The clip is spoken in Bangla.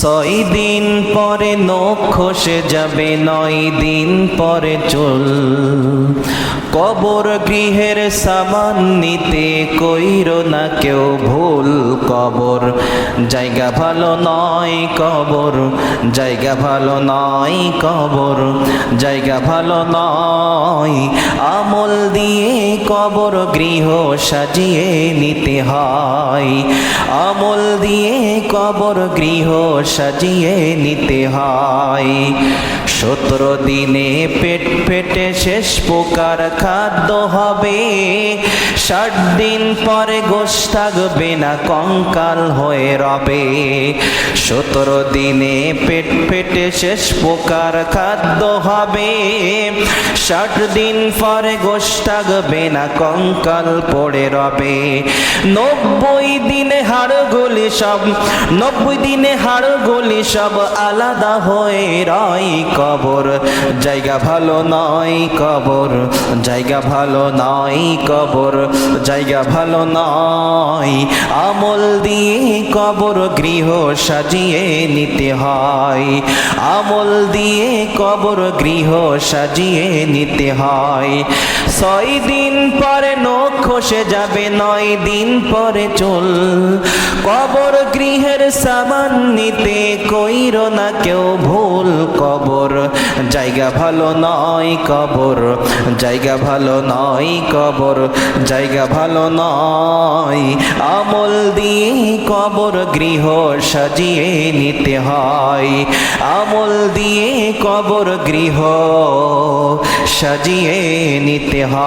ছয় দিন পরে নখ খসে যাবে, 9 দিন পরে চুল। কবর গৃহের সামান নিতে কইরো না কেউ ভুল। কবর জায়গা ভালো নয়, কবর জায়গা ভালো নয়, কবর জায়গা ভালো নয়। আমল দিয়ে কবর গৃহ সাজিয়ে নিতে হয়, আমল দিয়ে কবর গৃহ সাজিয়ে নিতে হয়। 17 দিনে পেট ফেটে শেষ প্রকার খাদ্য হবে, 60 দিন পরে গোশ থাকবে না, কঙ্কাল হয়ে রবে। 17 দিনে পেট ফেটে শেষ প্রকার খাদ্য হবে, 60 দিন পরে গোশ থাকবে না, কঙ্কাল পড়ে রবে। 90 দিনে হাড়গুলি সব, 90 দিনে হাড়গুলি সব আলাদা হয়ে রয়। কবর জায়গা ভালো নয়, কবর জায়গা ভালো নয়, কবর জায়গা ভালো নয়। আমল দিয়ে কবর গৃহ সাজিয়ে নিতে হয়, আমল দিয়ে কবর গৃহ সাজিয়ে নিতে হয়। 6 দিন পরে নখ খসে যাবে, 9 দিন পরে চুল। কবর গৃহের সামান নিতে কইরো না কেউ ভুল। কবর জায়গা ভালো নয়, কবর জায়গা ভালো নয়, কবর জায়গা ভালো নয়। আমল দিয়ে কবর গৃহ সাজিয়ে নিতে হয়, আমল দিয়ে কবর গৃহ সাজিয়ে নিতে হয়।